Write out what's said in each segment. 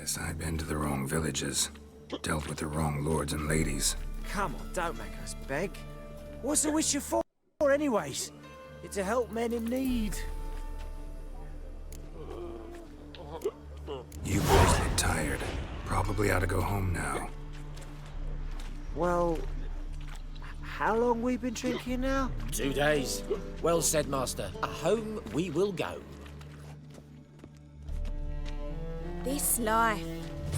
Guess I've been to the wrong villages. Dealt with the wrong lords and ladies. Come on, don't make us beg. What's the wish you for, anyways? It's to help men in need. You boys look tired. Probably ought to go home now. Well, how long we been drinking now? 2 days. Well said, Master. Home we will go. This life,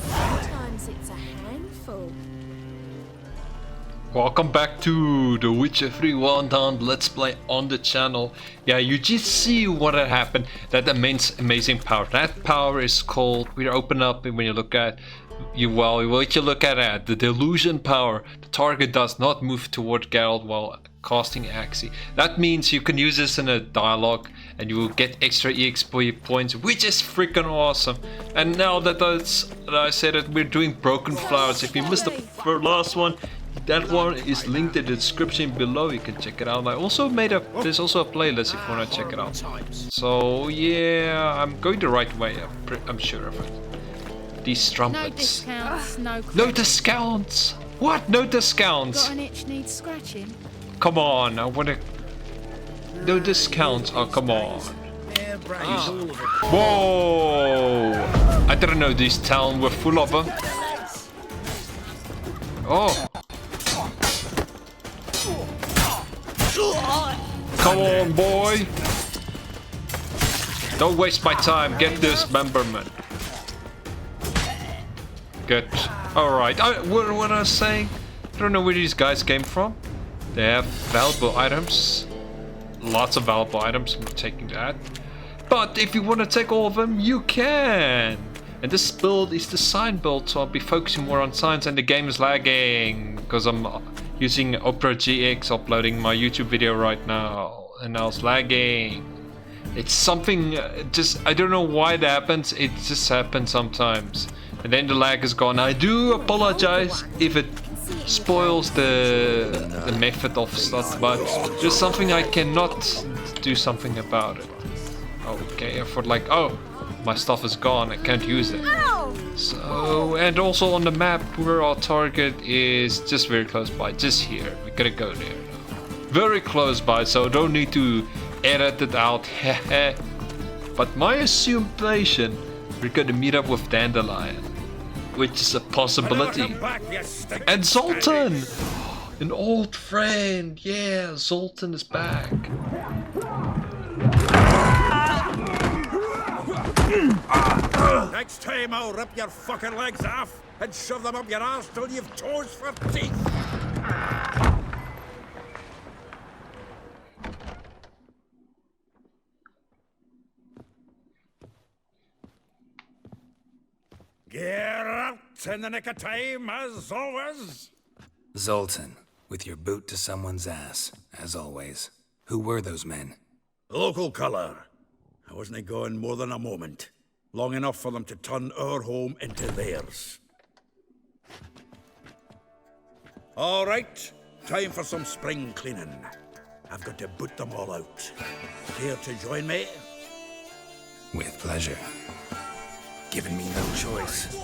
sometimes it's a handful. Welcome back to the Witcher 3 One-Down Let's Play on the channel. Yeah, you just see what had happened. That amazing power. That power is called, we open up and when you look at, what you look at, the delusion power. The target does not move toward Geralt while casting Axie. That means you can use this in a dialogue and you will get extra EXP points, which is freaking awesome. And now that I said that we're doing Broken Flowers, if you missed the last one, that one is linked in the description below. You can check it out. I also made there's also a playlist if you want to check it out. So yeah, I'm going the right way. I'm sure of it. These trumpets. No discounts, no credit. No discounts. What? No discounts. Got an itch needs scratching. Come on, I wanna. No discounts. Oh, come on. Whoa! I didn't know this town were full of them. Oh. Come on, boy. Don't waste my time. Get dismemberment. Good. Alright. What was I saying? I don't know where these guys came from. They have valuable items. Lots of valuable items. I'm taking that. But if you want to take all of them, you can. And this build is the sign build, so I'll be focusing more on signs, and the game is lagging because I'm using Opera GX uploading my YouTube video right now, and now it's lagging. It's something, I don't know why it happens, it just happens sometimes. And then the lag is gone. I do apologize if it spoils the method of stuff, but there's something I cannot do something about it. Okay, I thought like, oh, my stuff is gone, I can't use it. So, and also on the map where our target is just very close by, just here. We gotta go there now. Very close by, so don't need to edit it out. But my assumption, we're gonna meet up with Dandelion, which is a possibility. And Zoltan! An old friend, yeah, Zoltan is back. Next time I'll rip your fucking legs off and shove them up your ass till you've toes for teeth. Geralt in the nick of time, as always. Zoltan, with your boot to someone's ass, as always. Who were those men? Local colour. I wasn't gone more than a moment. Long enough for them to turn our home into theirs. All right, time for some spring cleaning. I've got to boot them all out. Care to join me? With pleasure. Giving me no choice.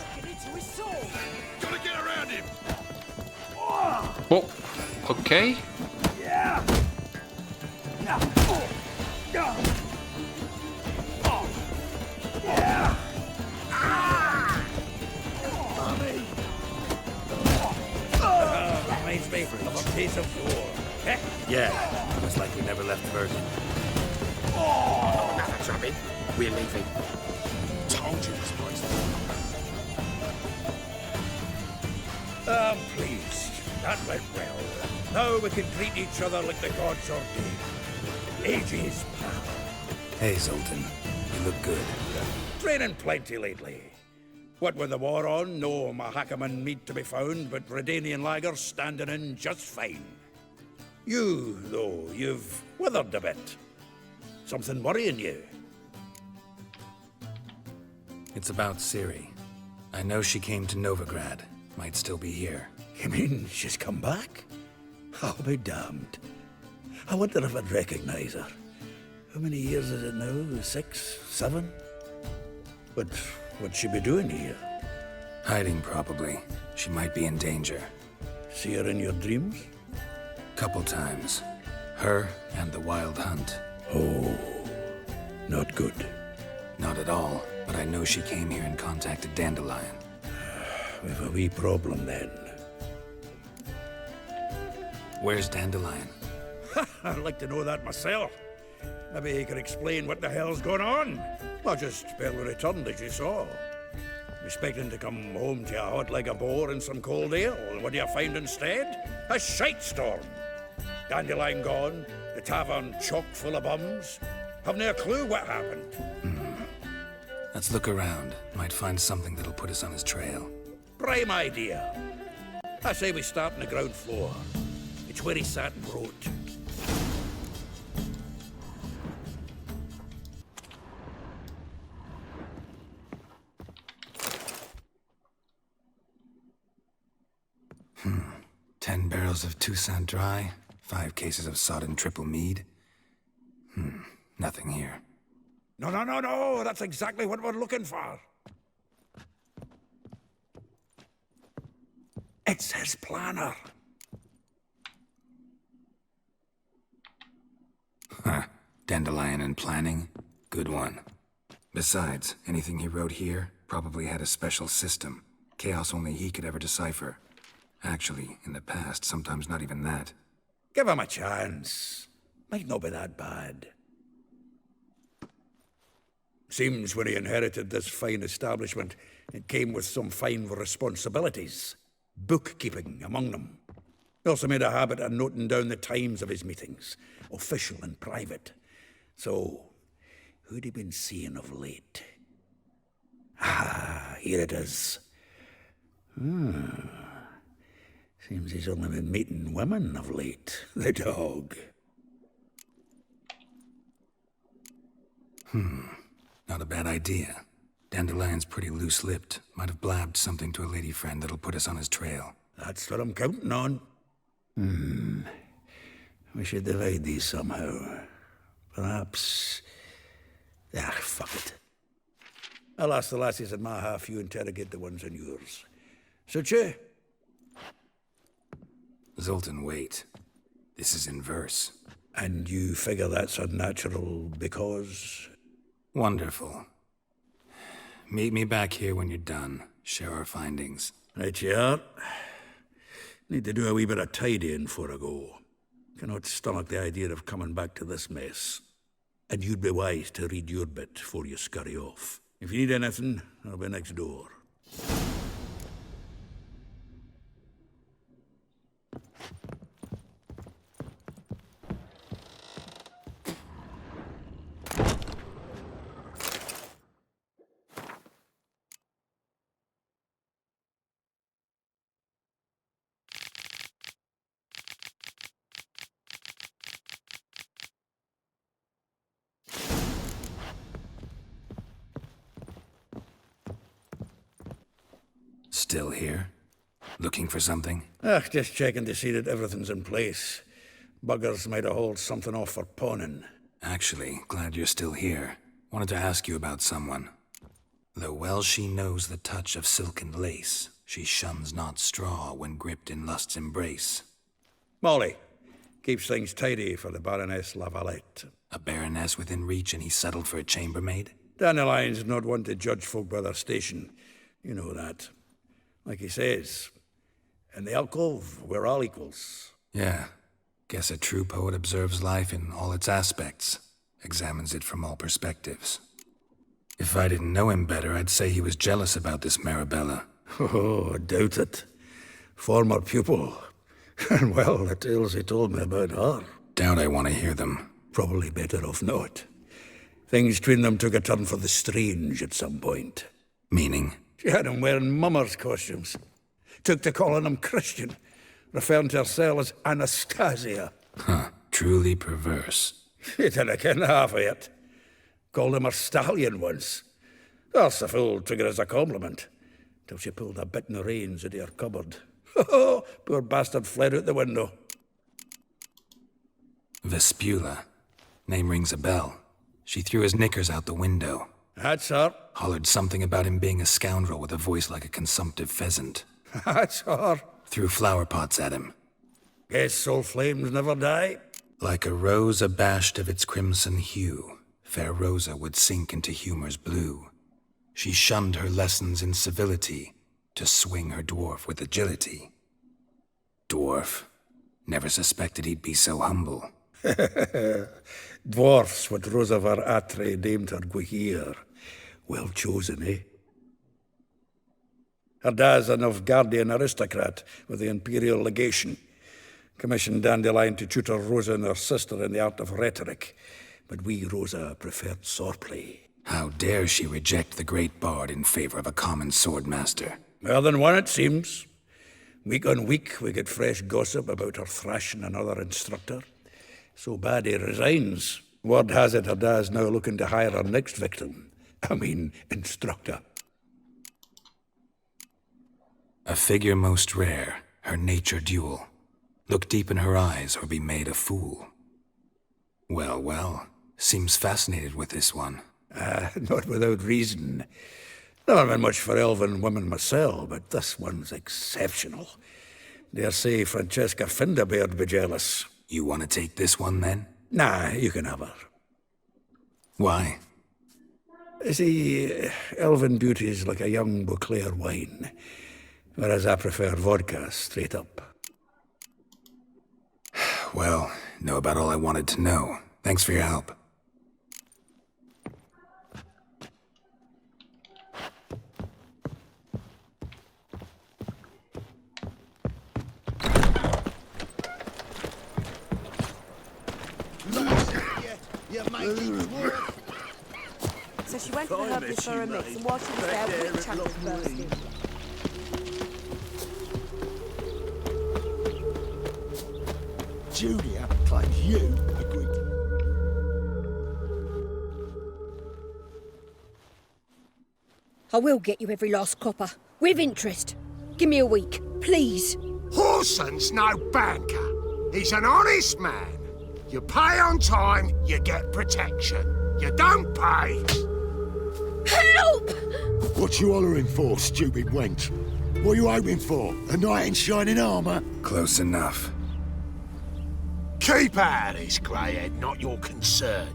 Gotta get around him! Oh, okay. Yeah! Reminds me of a piece of war. Yeah, it was like we never left Virgin. That's right. We're leaving. Told you this place. I'm pleased. That went well. Now we can treat each other like the gods ordained. Ages, pal. Hey, Zoltan. You look good. Training plenty lately. What with the war on, no Mahakaman meat to be found, but Redanian lagers standing in just fine. You, though, you've withered a bit. Something worrying you? It's about Ciri. I know she came to Novigrad. Might still be here. You mean she's come back? I'll be damned. I wonder if I'd recognize her. How many years is it now? 6, 7? But what'd she be doing here? Hiding, probably. She might be in danger. See her in your dreams? Couple times. Her and the wild hunt. Oh, not good. Not at all, but I know she came here and contacted Dandelion. We've a wee problem then. Where's Dandelion? I'd like to know that myself. Maybe he could explain what the hell's going on. I just barely returned, as you saw. Expecting to come home to a hot like a boar and some cold ale. What do you find instead? A shite storm. Dandelion gone, the tavern chock full of bums. Haven't a clue what happened. Let's look around. Might find something that'll put us on his trail. Prime idea. I say we start on the ground floor. It's where he sat and wrote. Hmm. 10 barrels of Toussaint Dry, 5 cases of sodden triple mead. Nothing here. No. That's exactly what we're looking for. It's his planner. Huh. Dandelion and planning? Good one. Besides, anything he wrote here probably had a special system. Chaos only he could ever decipher. Actually, in the past, sometimes not even that. Give him a chance. Might not be that bad. Seems when he inherited this fine establishment, it came with some fine responsibilities. Bookkeeping among them. He also made a habit of noting down the times of his meetings, official and private. So, who'd he been seeing of late? Ah, here it is. Seems he's only been meeting women of late, the dog. Not a bad idea. Dandelion's pretty loose-lipped. Might have blabbed something to a lady friend that'll put us on his trail. That's what I'm counting on. We should divide these somehow. Perhaps... fuck it. I'll ask the lassies in my half, you interrogate the ones in yours. Suit you? Zoltan, wait. This is in verse. And you figure that's unnatural because... Wonderful. Meet me back here when you're done. Share our findings. Right you are. Need to do a wee bit of tidying before I go. Cannot stomach the idea of coming back to this mess. And you'd be wise to read your bit before you scurry off. If you need anything, I'll be next door. Still here? Looking for something? Just checking to see that everything's in place. Buggers might have hauled something off for pawning. Actually, glad you're still here. Wanted to ask you about someone. Though well she knows the touch of silken lace, she shuns not straw when gripped in lust's embrace. Molly. Keeps things tidy for the Baroness Lavalette. A baroness within reach and he settled for a chambermaid? Dandelion's not one to judge folk by their station. You know that. Like he says, in the alcove, we're all equals. Yeah. Guess a true poet observes life in all its aspects, examines it from all perspectives. If I didn't know him better, I'd say he was jealous about this Marabella. Oh, I doubt it. Former pupil. And well, the tales he told me about her. Doubt I want to hear them. Probably better off not. Things between them took a turn for the strange at some point. Meaning? She had him wearing mummers' costumes. Took to calling him Christian, referring to herself as Anastasia. Huh. Truly perverse. He didn't ken half of it. Called him her stallion once. That's the fool took it as a compliment. Till she pulled a bit in the reins into her cupboard. Oh, poor bastard fled out the window. Vespula. Name rings a bell. She threw his knickers out the window. That's her. Hollered something about him being a scoundrel with a voice like a consumptive pheasant. That's her. Threw flower pots at him. Guess soul flames never die. Like a rose abashed of its crimson hue, fair Rosa would sink into humor's blue. She shunned her lessons in civility to swing her dwarf with agility. Dwarf. Never suspected he'd be so humble. Dwarfs what Rosa var Atre deemed her Guihir. Well chosen, eh? Her dad's a Novigradian aristocrat with the Imperial Legation. Commissioned Dandelion to tutor Rosa and her sister in the art of rhetoric. But we, Rosa, preferred swordplay. How dare she reject the great bard in favor of a common swordmaster? More than one, it seems. Week on week, we get fresh gossip about her thrashing another instructor. So bad he resigns. Word has it her dad's now looking to hire her next victim. Instructor. A figure most rare, her nature dual. Look deep in her eyes or be made a fool. Well, well, seems fascinated with this one. Not without reason. Never been much for elven women myself, but this one's exceptional. Dare say Francesca Finderbeard be jealous. You want to take this one, then? Nah, you can have her. Why? See, elven beauty is like a young Beauclair wine, whereas I prefer vodka straight up. Well, know about all I wanted to know. Thanks for your help. So she went to the herbalist for a mix, and while she was there, Witch Channels burst in. Julia claims you agreed. I will get you every last copper, with interest. Give me a week, please. Horson's no banker. He's an honest man. You pay on time, you get protection. You don't pay. Help! What you hollering for, stupid wench? What you hoping for? A knight in shining armour? Close enough. Keep out of this, greyhead, not your concern.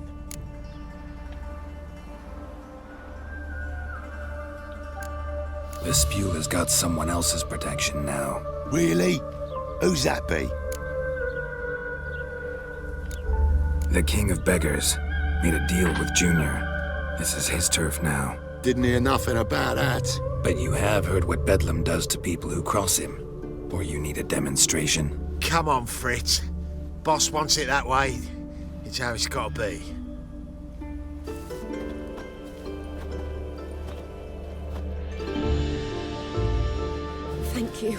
The Spule has got someone else's protection now. Really? Who's that be? The King of Beggars made a deal with Junior. This is his turf now. Didn't hear nothing about that. But you have heard what Bedlam does to people who cross him. Or you need a demonstration? Come on, Fritz. Boss wants it that way. It's how it's got to be. Thank you.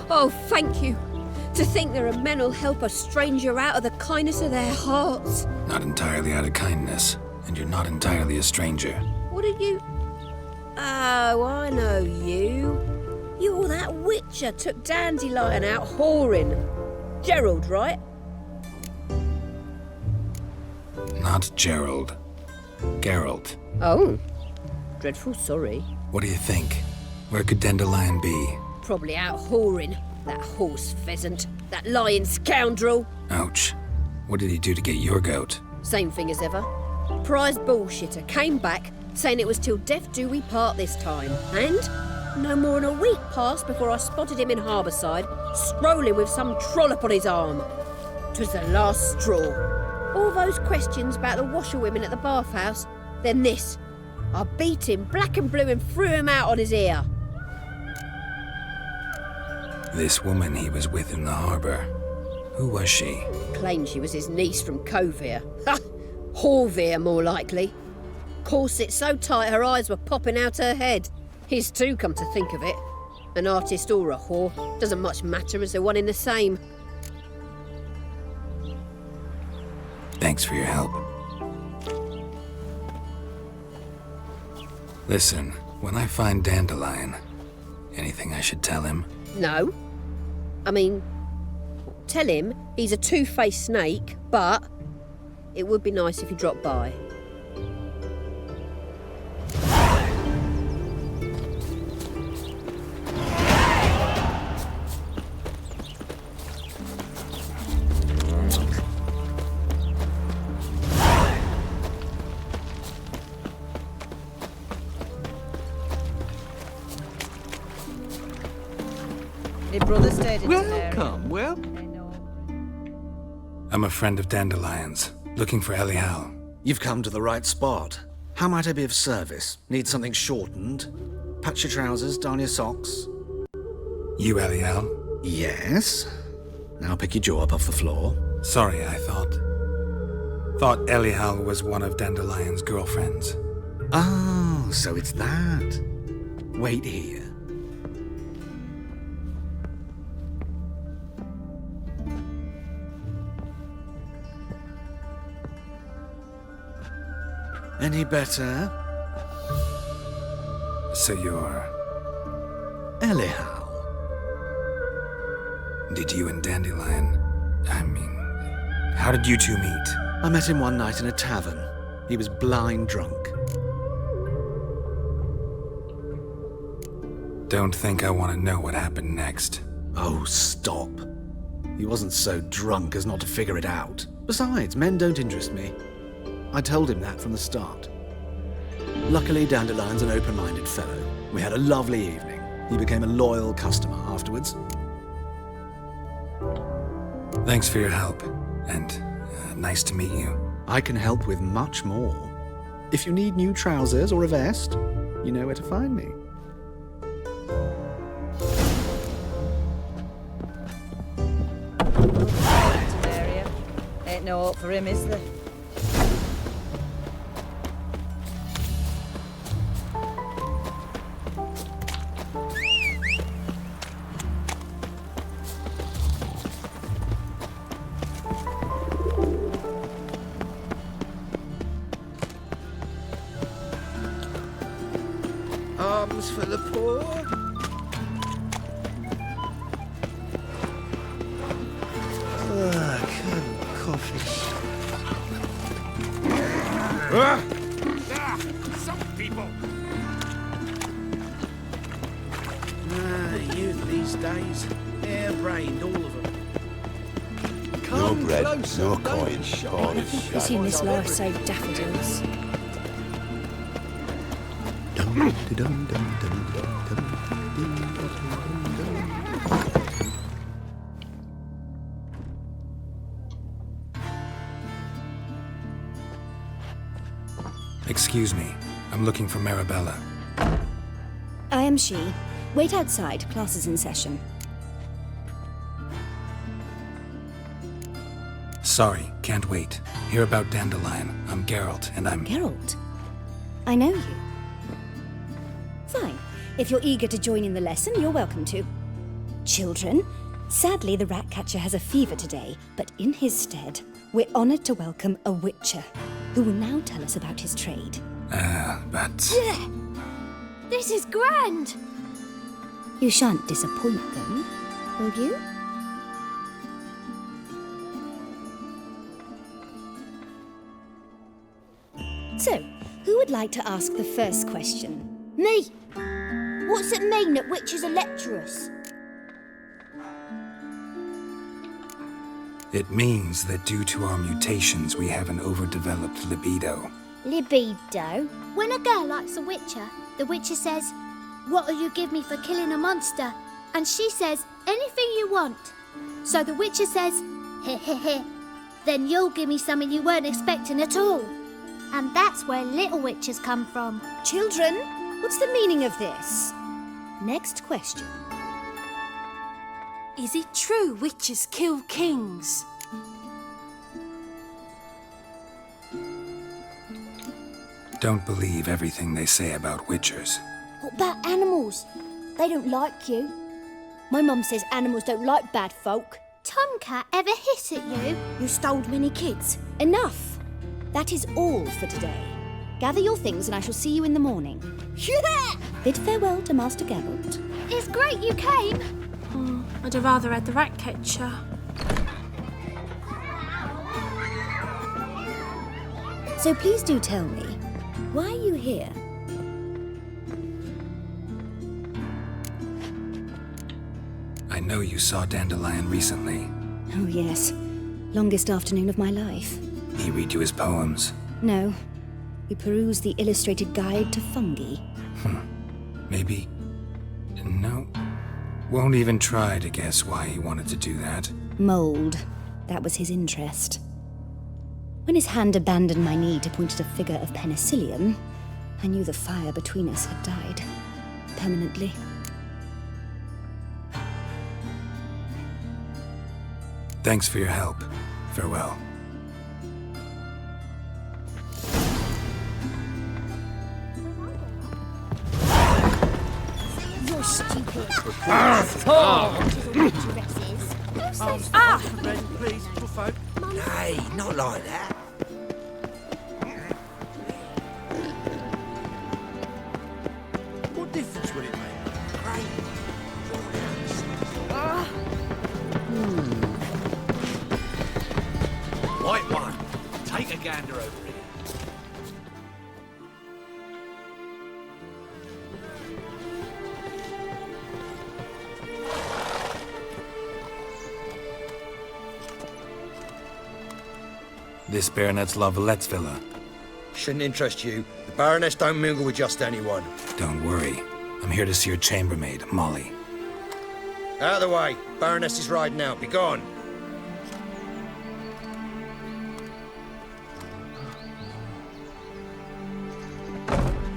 Oh, thank you. To think there are men who'll help a stranger out of the kindness of their hearts. Not entirely out of kindness, and you're not entirely a stranger. What are you? Oh, I know you. You're that witcher took Dandelion out whoring. Gerald, right? Not Gerald. Geralt. Oh. Dreadful sorry. What do you think? Where could Dandelion be? Probably out whoring. That horse pheasant. That lying scoundrel. Ouch. What did he do to get your goat? Same thing as ever. Prize bullshitter came back, saying it was till death do we part this time. And no more than a week passed before I spotted him in Harbourside, strolling with some trollop on his arm. 'Twas the last straw. All those questions about the washerwomen at the bathhouse, then this. I beat him black and blue and threw him out on his ear. This woman he was with in the harbour. Who was she? Claimed she was his niece from Kovir. Ha! Horvir, more likely. Corset so tight her eyes were popping out her head. His too, come to think of it. An artist or a whore. Doesn't much matter as they're one in the same. Thanks for your help. Listen, when I find Dandelion, anything I should tell him? No. I mean, tell him he's a two-faced snake, but it would be nice if he dropped by. My brother stayed in Welcome, well. I'm a friend of Dandelion's, looking for Elial. You've come to the right spot. How might I be of service? Need something shortened? Patch your trousers, darn your socks. You Elial? Yes. Now pick your jaw up off the floor. Sorry, I thought Elial was one of Dandelion's girlfriends. Oh, so it's that. Wait here. Any better? So you're... Elial. Did you and Dandelion... how did you two meet? I met him one night in a tavern. He was blind drunk. Don't think I want to know what happened next. Oh, stop. He wasn't so drunk as not to figure it out. Besides, men don't interest me. I told him that from the start. Luckily, Dandelion's an open-minded fellow. We had a lovely evening. He became a loyal customer afterwards. Thanks for your help, and nice to meet you. I can help with much more. If you need new trousers or a vest, you know where to find me. area. Ain't no hope for him, is there? Arms for the poor. Coffee. Some people. Youth these days, hair-brained, all of them. Come bread, closer, no don't coin, be shy. all I think we've seen this life save daffodils. Excuse me, I'm looking for Marabella. I am she. Wait outside, class is in session. Sorry, can't wait. Hear about Dandelion. I'm Geralt, and I'm... Geralt? I know you. Fine. If you're eager to join in the lesson, you're welcome to. Children, sadly the rat catcher has a fever today, but in his stead, we're honoured to welcome a witcher, who will now tell us about his trade. But... This is grand! You shan't disappoint them, will you? So, who would like to ask the first question? Me! What's it mean that witches are lecturers? It means that due to our mutations, we have an overdeveloped libido. Libido? When a girl likes a witcher, the witcher says, "What'll you give me for killing a monster?" And she says, "Anything you want." So the witcher says, "Heh heh heh, then you'll give me something you weren't expecting at all." And that's where little witches come from. Children, what's the meaning of this? Next question. Is it true witches kill kings? Don't believe everything they say about witchers. What about animals? They don't like you. My mum says animals don't like bad folk. Tomcat ever hiss at you? You stole many kids. Enough. That is all for today. Gather your things and I shall see you in the morning. Yeah! Bid farewell to Master Geralt. It's great you came. I'd have rather had the rat catcher. So please do tell me, why are you here? I know you saw Dandelion recently. Oh yes, longest afternoon of my life. He read you his poems. No, we perused the illustrated guide to fungi. Maybe... No. Won't even try to guess why he wanted to do that. Mould. That was his interest. When his hand abandoned my knee to point at a figure of penicillium, I knew the fire between us had died. Permanently. Thanks for your help. Farewell. You're stupid. Please, little folk. Nay, not like that. What difference would it make? Great. Right one. Take a gander over here. This Baronet's Lavalettes villa. Shouldn't interest you. The Baroness don't mingle with just anyone. Don't worry. I'm here to see your chambermaid, Molly. Out of the way. Baroness is riding out. Be gone.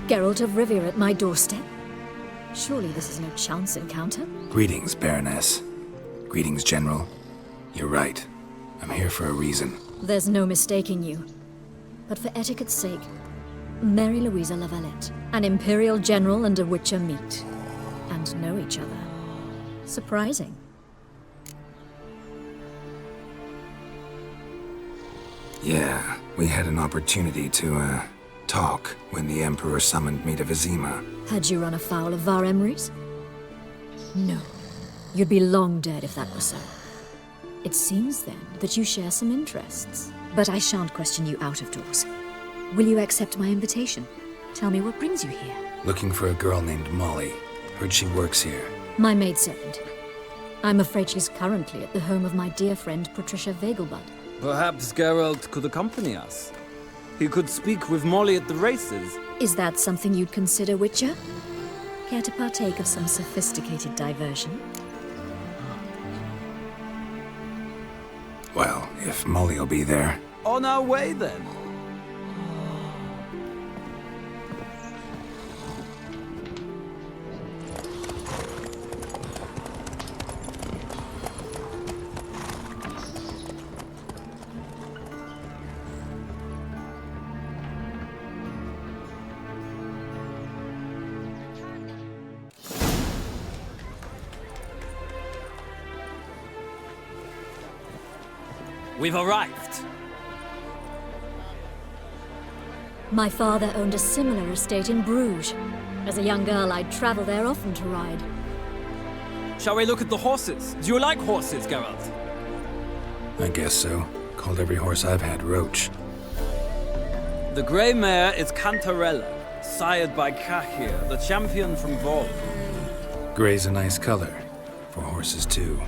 Geralt of Rivia at my doorstep? Surely this is no chance encounter? Greetings, Baroness. Greetings, General. You're right. I'm here for a reason. There's no mistaking you. But for etiquette's sake, Mary Louisa Lavalette, an Imperial General and a Witcher meet. And know each other. Surprising. Yeah, we had an opportunity to, talk when the Emperor summoned me to Vizima. Had you run afoul of Var Emrys? No. You'd be long dead if that were so. It seems, then, that you share some interests. But I shan't question you out of doors. Will you accept my invitation? Tell me what brings you here. Looking for a girl named Molly. Heard she works here. My maidservant. I'm afraid she's currently at the home of my dear friend Patricia Vegelbud. Perhaps Geralt could accompany us. He could speak with Molly at the races. Is that something you'd consider, Witcher? Care to partake of some sophisticated diversion? Well, if Molly will be there. On our way, then. We've arrived. My father owned a similar estate in Bruges. As a young girl, I'd travel there often to ride. Shall we look at the horses? Do you like horses, Geralt? I guess so. Called every horse I've had Roach. The grey mare is Cantarella, sired by Cahir, the champion from Vol. Grey's a nice color. For horses, too.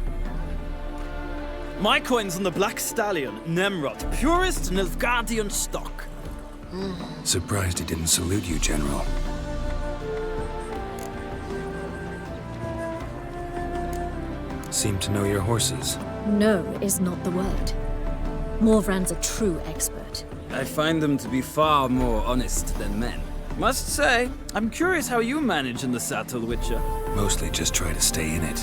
My coin's on the Black Stallion, Nemrod, purest Nilfgaardian stock. Surprised he didn't salute you, General. Seem to know your horses. No is not the word. Morvran's a true expert. I find them to be far more honest than men. Must say, I'm curious how you manage in the saddle, Witcher. Mostly just try to stay in it.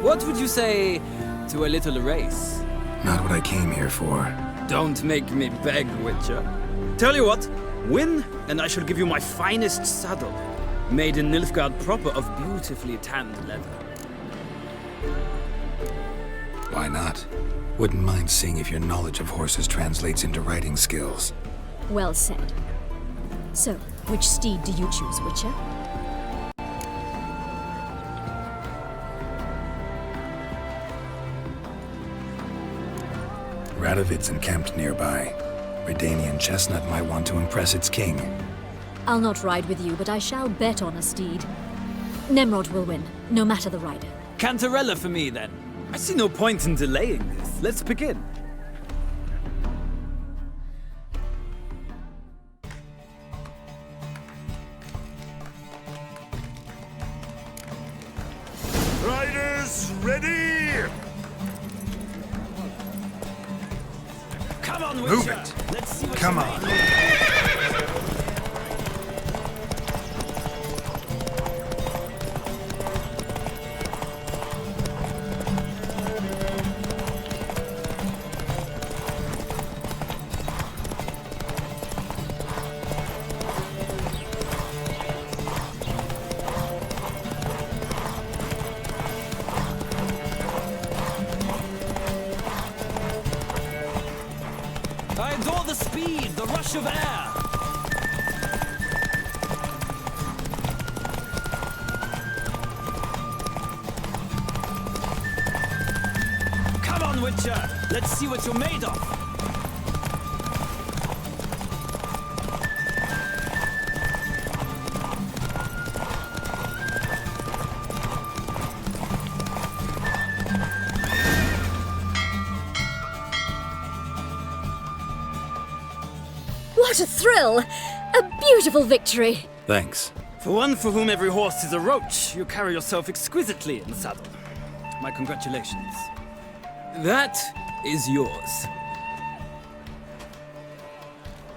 What would you say to a little race? Not what I came here for. Don't make me beg, Witcher. Tell you what, win, and I shall give you my finest saddle. Made in Nilfgaard proper of beautifully tanned leather. Why not? Wouldn't mind seeing if your knowledge of horses translates into riding skills. Well said. So, which steed do you choose, Witcher? Radovid's encamped nearby. Redanian chestnut might want to impress its king. I'll not ride with you, but I shall bet on a steed. Nemrod will win, no matter the rider. Cantarella for me, then. I see no point in delaying this. Let's begin. Riders! Horses ready! Come on, Move Witcher. it. Let's see what Come you on. made. I adore the speed, the rush of air. Come on, Witcher. Let's see what you're made of. What a thrill! A beautiful victory! Thanks. For one for whom every horse is a roach, you carry yourself exquisitely in the saddle. My congratulations. That is yours.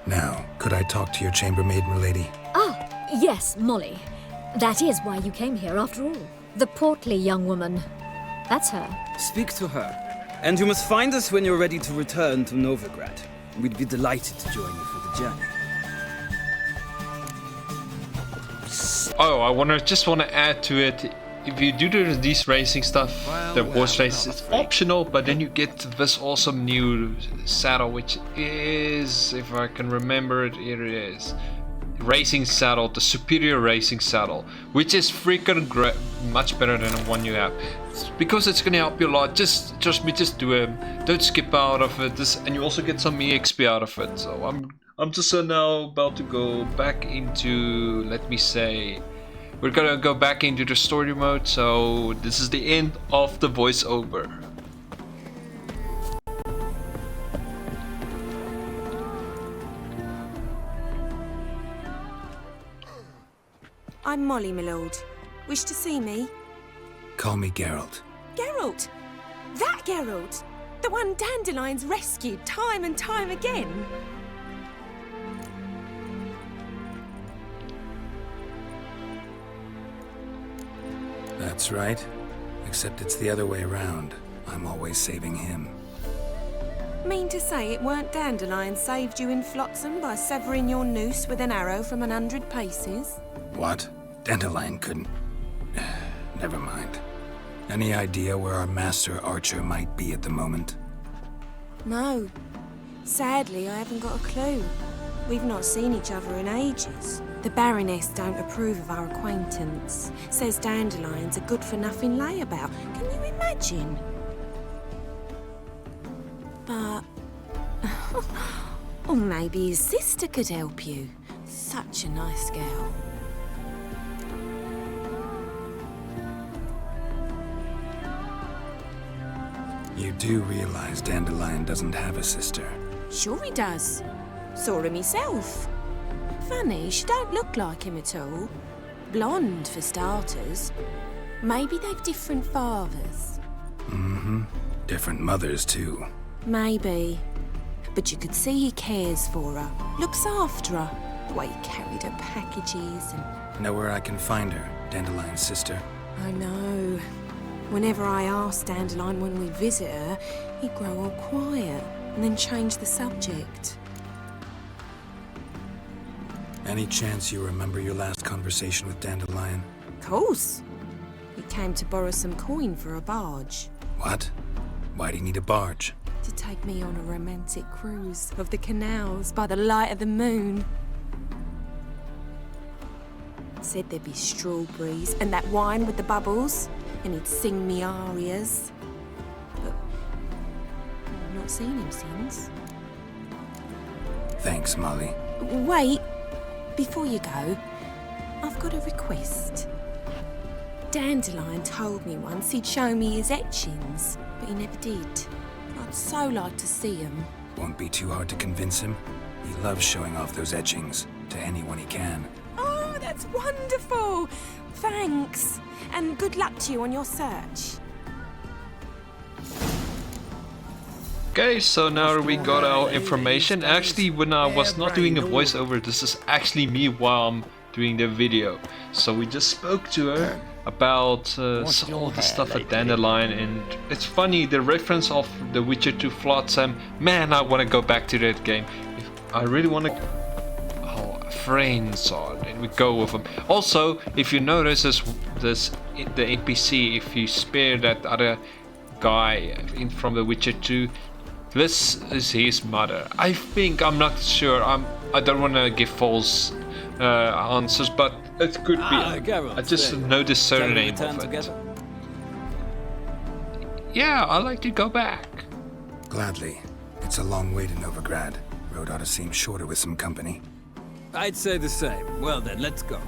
Now, could I talk to your chambermaid, milady? Ah, yes, Molly. That is why you came here after all. The portly young woman. That's her. Speak to her. And you must find us when you're ready to return to Novigrad. We'd be delighted to join you for the journey. Oh, just want to add to it. If you do these racing stuff, the horse race is optional, but then you get this awesome new saddle, which is, if I can remember it, here it is. Racing saddle, the superior racing saddle, which is freaking much better than the one you have, because it's gonna help you a lot. Just trust me, just do it. Don't skip out of it. And you also get some EXP out of it. So I'm just now about to go back into, let me say, we're gonna go back into the story mode. So this is the end of the voiceover. I'm Molly, my lord. Wish to see me? Call me Geralt. Geralt! That Geralt! The one Dandelion's rescued time and time again! That's right. Except it's the other way around. I'm always saving him. Mean to say it weren't Dandelion saved you in Flotsam by severing your noose with an arrow from 100 paces? What? Dandelion couldn't... Never mind. Any idea where our master archer might be at the moment? No. Sadly, I haven't got a clue. We've not seen each other in ages. The Baroness don't approve of our acquaintance. Says Dandelion's a good-for-nothing layabout. Can you imagine? But... or maybe his sister could help you. Such a nice girl. You do realize Dandelion doesn't have a sister? Sure he does. Saw him himself. Funny, she don't look like him at all. Blonde, for starters. Maybe they've different fathers. Mm-hmm. Different mothers, too. Maybe. But you could see he cares for her. Looks after her. The way he carried her packages and... Know where I can find her, Dandelion's sister? I know. Whenever I ask Dandelion when we visit her, he'd grow all quiet and then change the subject. Any chance you remember your last conversation with Dandelion? Of course. He came to borrow some coin for a barge. What? Why'd he need a barge? To take me on a romantic cruise of the canals by the light of the moon. Said there'd be strawberries and that wine with the bubbles, and he'd sing me arias. But I've not seen him since. Thanks, Molly. Wait, before you go, I've got a request. Dandelion told me once he'd show me his etchings, but he never did. I'd so like to see them. Won't be too hard to convince him. He loves showing off those etchings to anyone he can. Oh, that's wonderful! Thanks, and good luck to you on your search. Okay, so now we got our information. Actually, when I was not doing a voiceover, this is actually me while I'm doing the video. So we just spoke to her about all the stuff at Dandelion, and it's funny, the reference of The Witcher to Flotsam. Man, I want to go back to that game. I really want to... Oh, friends on, and we go with them. Also, if you notice this the NPC, if you spare that other guy from The Witcher 2, this is his mother. I think, I'm not sure, I don't want to give false answers, but it could be. Geralt, I just know the surname of it. Yeah, I'd like to go back. Gladly. It's a long way to Novigrad. Road ought to seem shorter with some company. I'd say the same. Well then, let's go.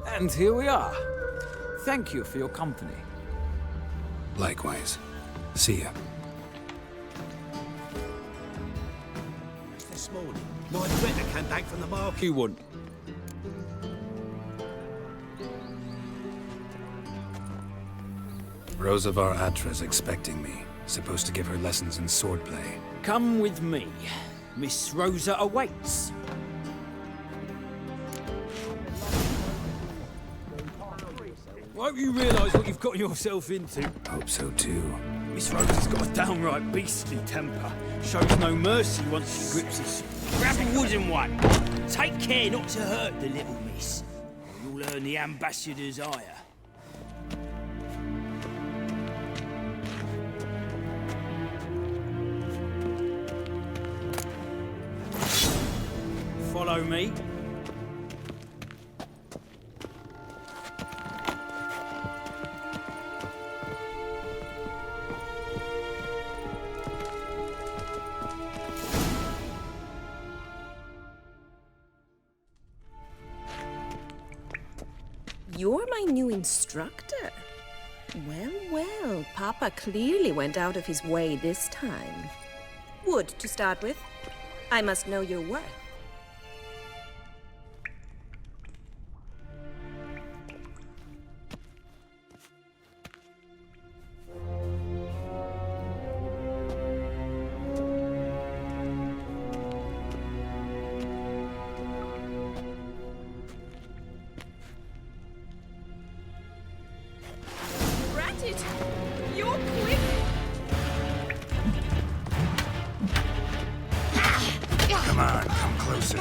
And here we are. Thank you for your company. Likewise. See ya. This morning, my friend came back from the market. You wouldn't. Rosa Atra's expecting me. Supposed to give her lessons in swordplay. Come with me. Miss Rosa awaits. Won't you realise what you've got yourself into? Hope so too. Miss Rosa's got a downright beastly temper. Shows no mercy once she grips us. Grab a wooden one. Take care not to hurt the little miss, or you'll earn the ambassador's ire. Follow me. You're my new instructor. Well, well, Papa clearly went out of his way this time. Wood, to start with. I must know your worth. You're quick! Come on, come closer.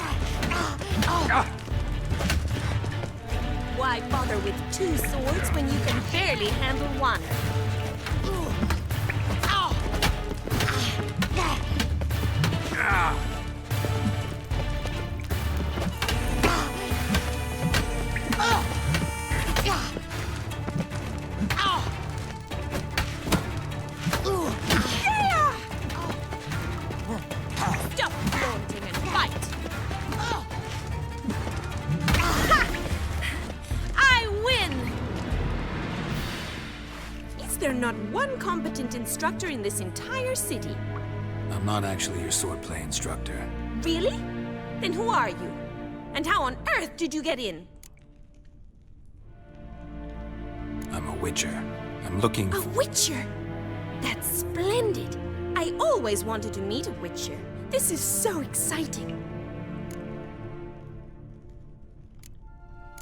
Why bother with two swords when you can barely handle one? Stop flaunting and fight! I win! Is there not one competent instructor in this entire city? I'm not actually your swordplay instructor. Really? Then who are you? And how on earth did you get in? I'm a witcher. I'm looking A for... witcher? That's splendid. I always wanted to meet a witcher. This is so exciting.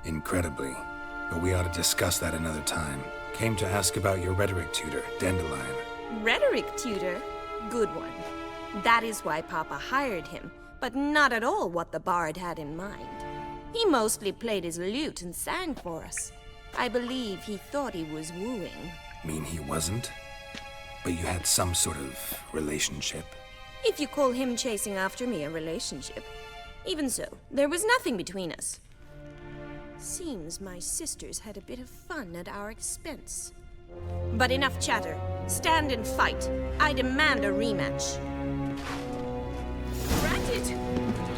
Incredibly. But we ought to discuss that another time. Came to ask about your rhetoric tutor, Dandelion. Rhetoric tutor? Good one. That is why Papa hired him, but not at all what the bard had in mind. He mostly played his lute and sang for us. I believe he thought he was wooing. Mean he wasn't? But you had some sort of relationship? If you call him chasing after me a relationship. Even so, there was nothing between us. Seems my sisters had a bit of fun at our expense. But enough chatter. Stand and fight. I demand a rematch. Granted,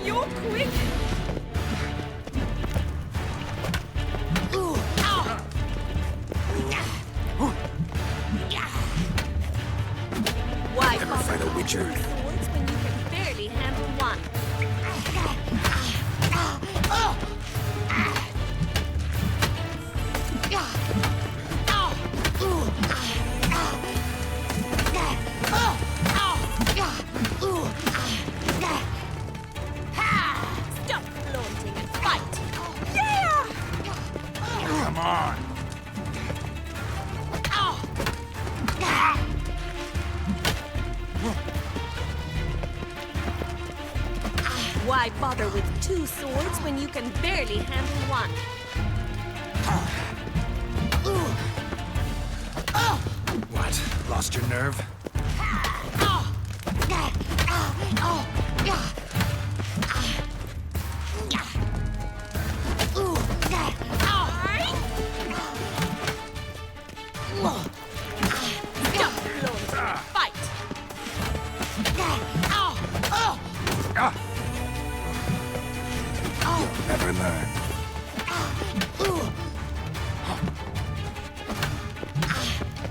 you're quick. Why Ever fight a witcher? swords when you can barely handle one? Stop flaunting and fight. Yeah! Come on. Why bother with two swords when you can barely handle one? What? Lost your nerve? Stop flaunting and fight. You'll never learn.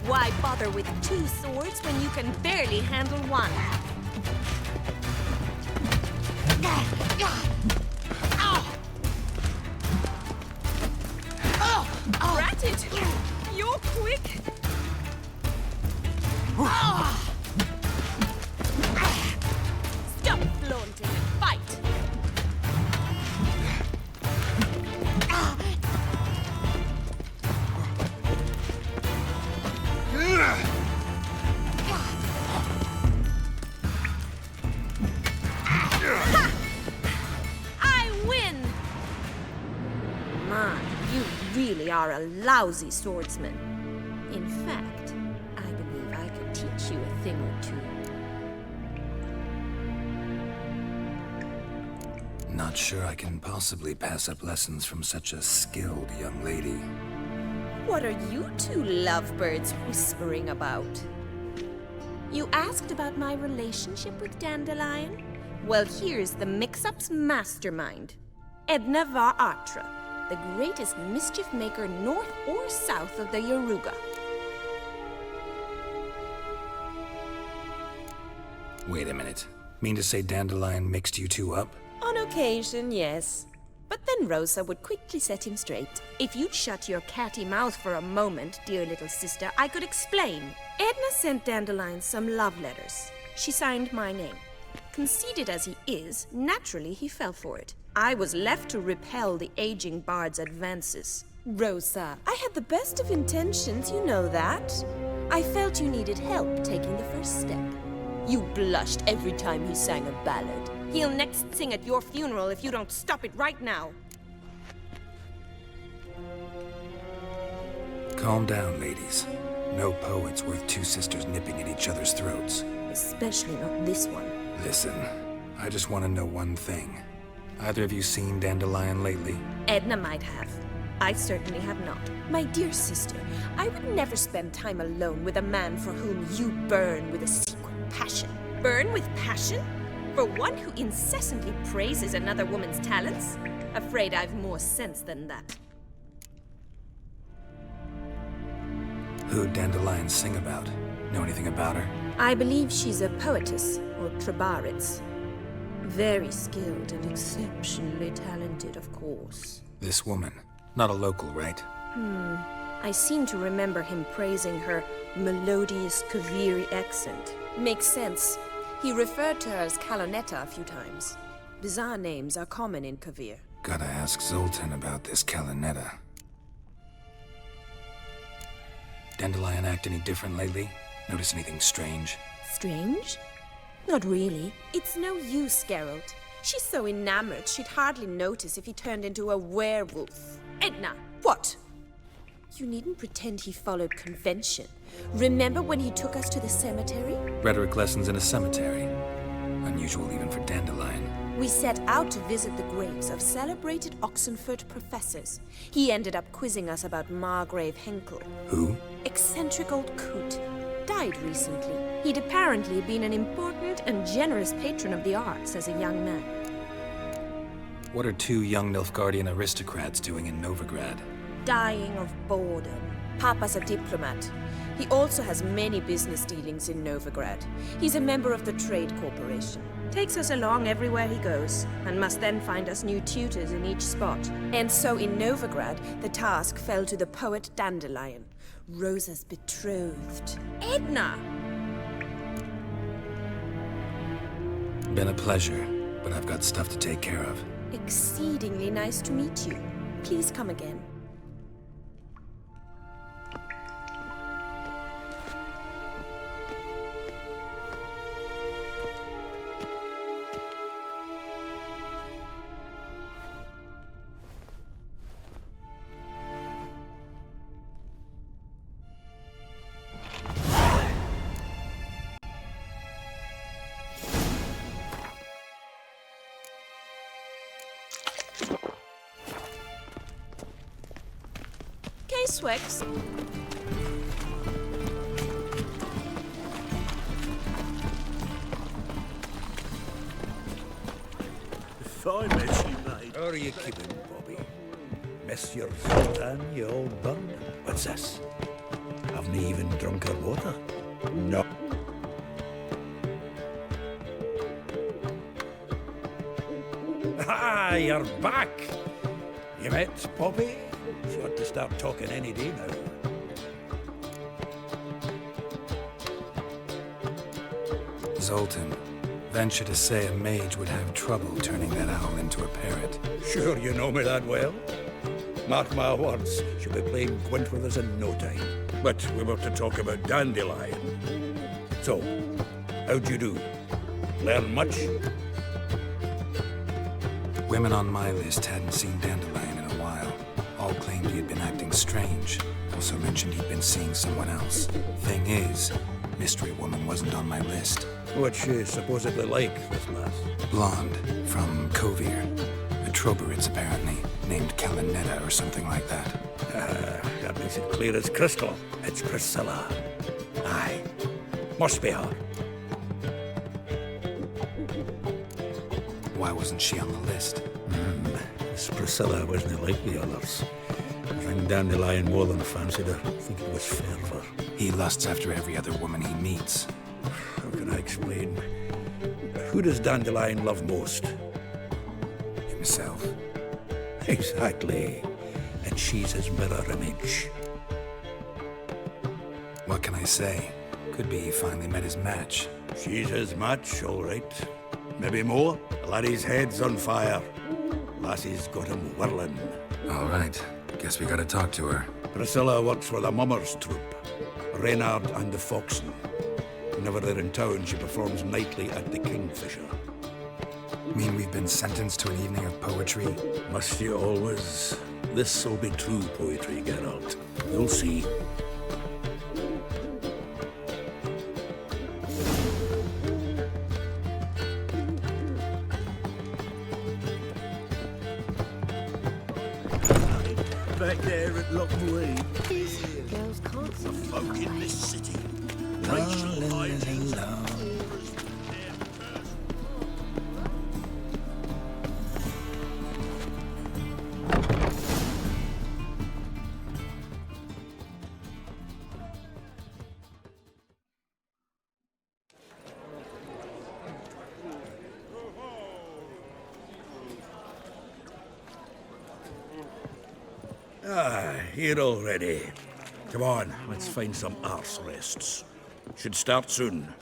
Why bother with two swords when you can barely handle one? Granted, you're quick. Stop flaunting and fight. I win! My, you really are a lousy swordsman. In fact, I believe I could teach you a thing or two. Not sure I can possibly pass up lessons from such a skilled young lady. What are you two lovebirds whispering about? You asked about my relationship with Dandelion? Well, here's the mix-up's mastermind. Edna var Atra, the greatest mischief maker north or south of the Yaruga. Wait a minute. Mean to say Dandelion mixed you two up? On occasion, yes. But then Rosa would quickly set him straight. If you'd shut your catty mouth for a moment, dear little sister, I could explain. Edna sent Dandelion some love letters. She signed my name. Conceited as he is, naturally he fell for it. I was left to repel the aging bard's advances. Rosa, I had the best of intentions, you know that. I felt you needed help taking the first step. You blushed every time he sang a ballad. He'll next sing at your funeral if you don't stop it right now. Calm down, ladies. No poet's worth two sisters nipping at each other's throats. Especially not this one. Listen, I just want to know one thing. Either of you seen Dandelion lately? Edna might have. I certainly have not. My dear sister, I would never spend time alone with a man for whom you burn with a secret passion. Burn with passion? For one who incessantly praises another woman's talents? Afraid I've more sense than that. Who'd Dandelion sing about? Know anything about her? I believe she's a poetess, or trabaritz. Very skilled and exceptionally talented, of course. This woman. Not a local, right? I seem to remember him praising her melodious Kaviri accent. Makes sense. He referred to her as Kalonetta a few times. Bizarre names are common in Kavir. Gotta ask Zoltan about this Kalonetta. Dandelion act any different lately? Notice anything strange? Strange? Not really. It's no use, Geralt. She's so enamored she'd hardly notice if he turned into a werewolf. Edna! What? You needn't pretend he followed convention. Remember when he took us to the cemetery? Rhetoric lessons in a cemetery. unusual even for Dandelion. We set out to visit the graves of celebrated Oxenford professors. He ended up quizzing us about Margrave Henkel. Who? Eccentric old coot. Died recently. He'd apparently been an important and generous patron of the arts as a young man. What are two young Nilfgaardian aristocrats doing in Novigrad? Dying of boredom. Papa's a diplomat. He also has many business dealings in Novigrad. He's a member of the Trade Corporation. Takes us along everywhere he goes, and must then find us new tutors in each spot. And so in Novigrad, the task fell to the poet Dandelion, Rosa's betrothed. Edna! Been a pleasure, but I've got stuff to take care of. Exceedingly nice to meet you. Please come again. Swix. Fine mess you made. How are you keeping, Bobby? Miss your Sultan, you old bum? What's this? Haven't you even drunk her water? No. Ah, you're back! You met Bobby? She ought to start talking any day now. Zoltan, venture to say a mage would have trouble turning that owl into a parrot. Sure you know me that well. Mark my words, she'll be playing quint with us in no time. But we were to talk about Dandelion. So, how'd you do? Learn much? Women on my list hadn't seen Dandelion in a while. All claimed he had been acting strange. Also mentioned he'd been seeing someone else. Thing is, Mystery Woman wasn't on my list. What's she supposedly like, this lass? Blonde, from Kovir. A Troberitz, apparently, named Kalinetta or something like that. That makes it clear as crystal. It's Priscilla. Aye. Must be her. Why wasn't she on the list? This Priscilla wasn't like the others. I think Dandelion more than fancied her. I think it was fervour. He lusts after every other woman he meets. How can I explain? Who does Dandelion love most? Himself. Exactly. And she's his mirror image. What can I say? Could be he finally met his match. She's his match, all right. Maybe more. The laddie's head's on fire. Lassie's got him whirling. All right. Guess we gotta talk to her. Priscilla works for the Mummers troupe. Reynard and the Foxen. Whenever they're in town, she performs nightly at the Kingfisher. Mean we've been sentenced to an evening of poetry? Must you always? This'll be true poetry, Geralt. You'll see. Back there at Lockwood. These girls can't see. Folk in this city. Racial hijinks. Here already. Come on, let's find some arse rests. Should start soon.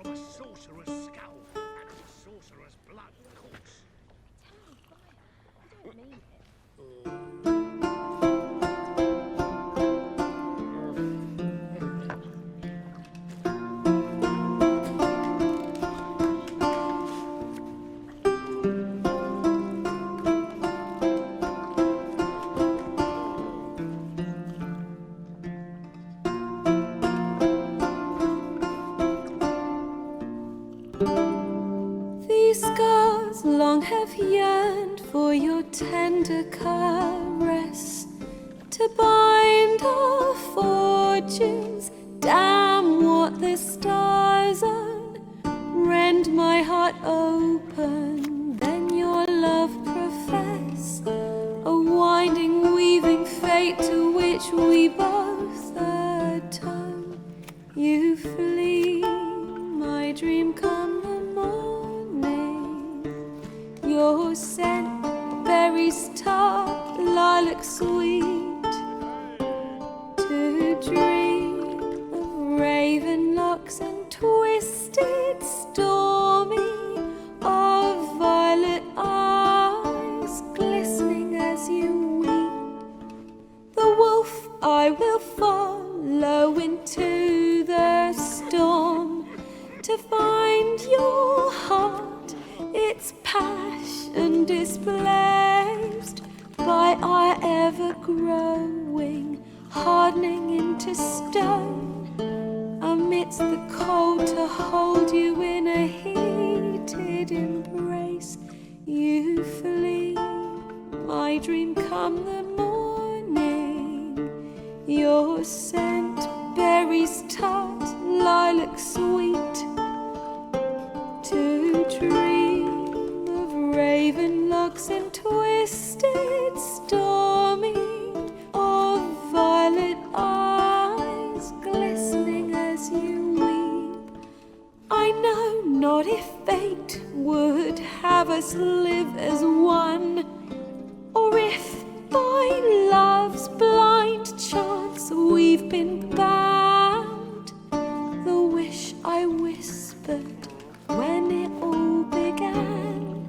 From a sorcerer's skull and your tender caress to bind our fortunes. Damn what the stars are, rend my heart open, then your love profess, a winding, weaving fate to which we both atone. You flee, my dream come the morning, your scent, berries tart, lilac sweet, to dream of raven locks and twisted stormy, of violet eyes glistening as you weep. The wolf I will follow into the storm, to find your heart, its passion displaced by our ever-growing, hardening into stone, amidst the cold to hold you in a heated embrace. You flee, my dream come the morning, your scent, berries tart, lilac sweet, to dream of raven locks and twisted stormy, of violet eyes glistening as you weep. I know not if fate would have us live as one, or if by love's blind chance we've been bound. The wish I whispered when it all began,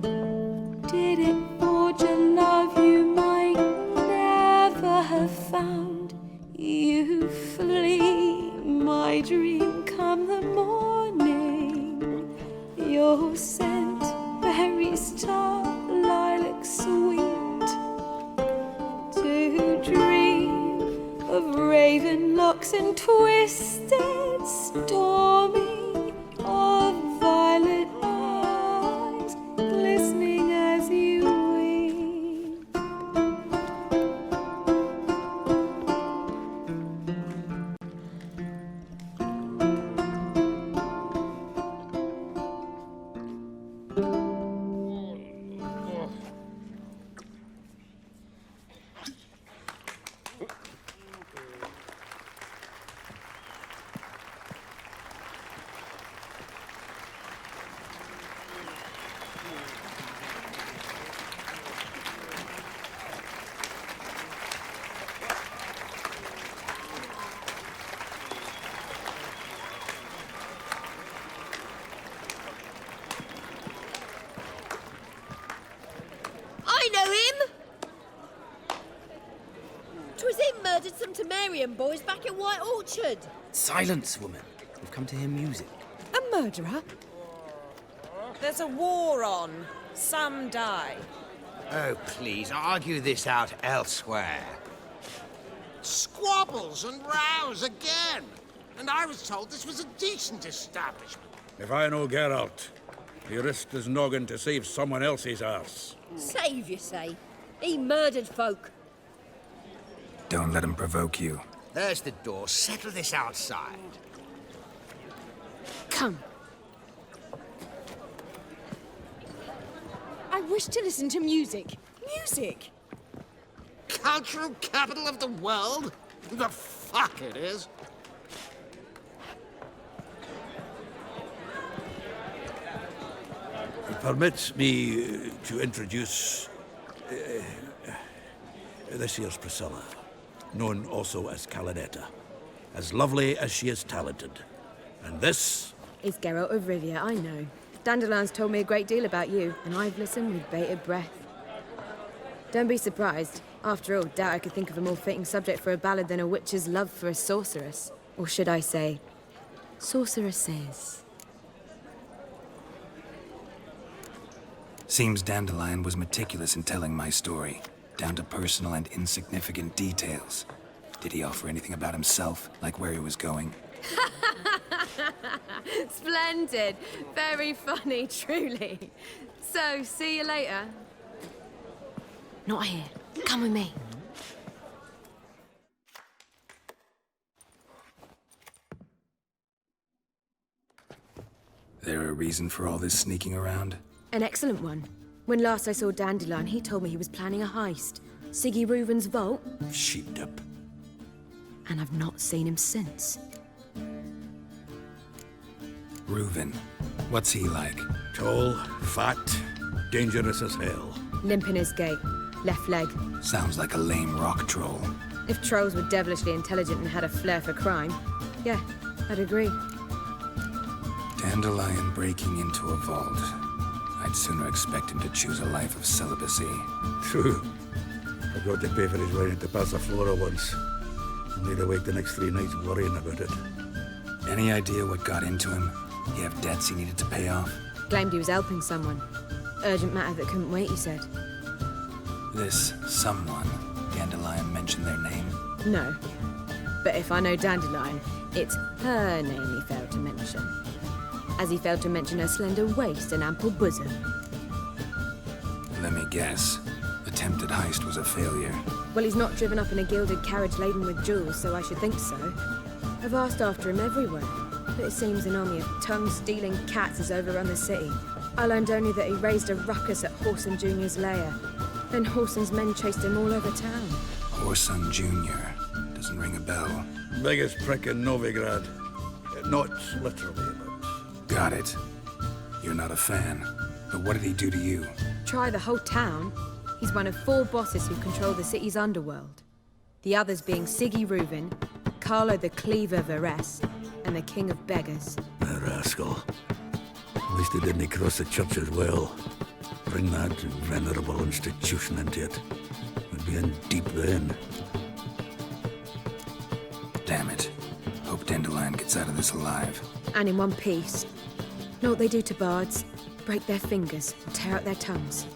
did it forge a love you might never have found? You flee, my dream come the morning, your scent, berries tart, lilac sweet, to dream of raven locks and twisted stormy, of violet eyes glistening as you weep. I know him! 'Twas him murdered some Temerian boys back in White Orchard. Silence, woman. We've come to hear music. A murderer? There's a war on. Some die. Oh, please, argue this out elsewhere. Squabbles and rows again. And I was told this was a decent establishment. If I know Geralt, he risked his noggin to save someone else's arse. Save, you say? He murdered folk. Don't let him provoke you. There's the door. Settle this outside. Come. I wish to listen to music. Music! Cultural capital of the world? The fuck it is. Permit me to introduce this here's Priscilla, known also as Calinetta, as lovely as she is talented. And this is Geralt of Rivia, I know. Dandelion's told me a great deal about you, and I've listened with bated breath. Don't be surprised. After all, doubt I could think of a more fitting subject for a ballad than a witch's love for a sorceress. Or should I say, sorceresses. Seems Dandelion was meticulous in telling my story, down to personal and insignificant details. Did he offer anything about himself, like where he was going? Splendid. Very funny, truly. So, see you later. Not here. Come with me. There a reason for all this sneaking around? An excellent one. When last I saw Dandelion, he told me he was planning a heist. Siggy Reuven's vault. Sheeped up. And I've not seen him since. Reuven. What's he like? Tall, fat, dangerous as hell. Limp in his gait. Left leg. Sounds like a lame rock troll. If trolls were devilishly intelligent and had a flair for crime, yeah, I'd agree. Dandelion breaking into a vault. I'd sooner expect him to choose a life of celibacy. True. Forgot to pay for his ride into Passaflora once. I'll need to wait the next 3 nights worrying about it. Any idea what got into him? He have debts he needed to pay off? Claimed he was helping someone. Urgent matter that couldn't wait, he said. This someone, Dandelion mentioned their name? No. But if I know Dandelion, it's her name he failed to mention. As he failed to mention her slender waist and ample bosom. Let me guess. Attempted heist was a failure. Well, he's not driven up in a gilded carriage laden with jewels, so I should think so. I've asked after him everywhere, but it seems an army of tongue-stealing cats has overrun the city. I learned only that he raised a ruckus at Whoreson Jr.'s lair. Then Whoreson's men chased him all over town. Whoreson Jr. Doesn't ring a bell. Biggest prick in Novigrad. Not literally, but... Got it. You're not a fan. But what did he do to you? Try the whole town. He's one of 4 bosses who control the city's underworld. The others being Siggy Reuven, Carlo the Cleaver Varese, and the King of Beggars. A rascal. At least he didn't cross the church as well. Bring that venerable institution into it. We'd be in deep then. Damn it. Hope Dandelion gets out of this alive. And in one piece. Know what they do to bards? Break their fingers, or tear out their tongues.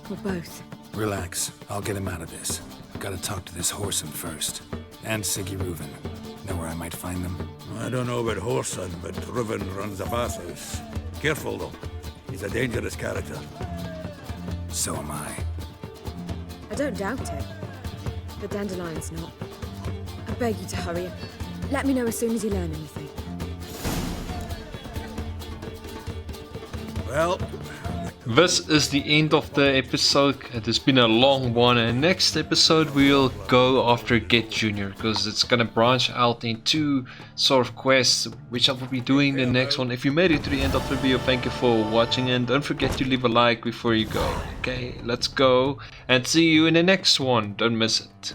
Or both. Relax. I'll get him out of this. Gotta talk to this Whoreson first. And Siggy Reuven. Know where I might find them? I don't know about Whoreson, but Reuven runs a bathhouse. Careful, though. He's a dangerous character. So am I. I don't doubt it. But Dandelion's not. I beg you to hurry. Let me know as soon as you learn anything. Well... This is the end of the episode. It has been a long one, and next episode we'll go after Get Junior, because it's gonna branch out into sort of quests, which I will be doing the next one. If you made it to the end of the video, thank you for watching, and don't forget to leave a like before you go. Okay, let's go and see you in the next one. Don't miss it.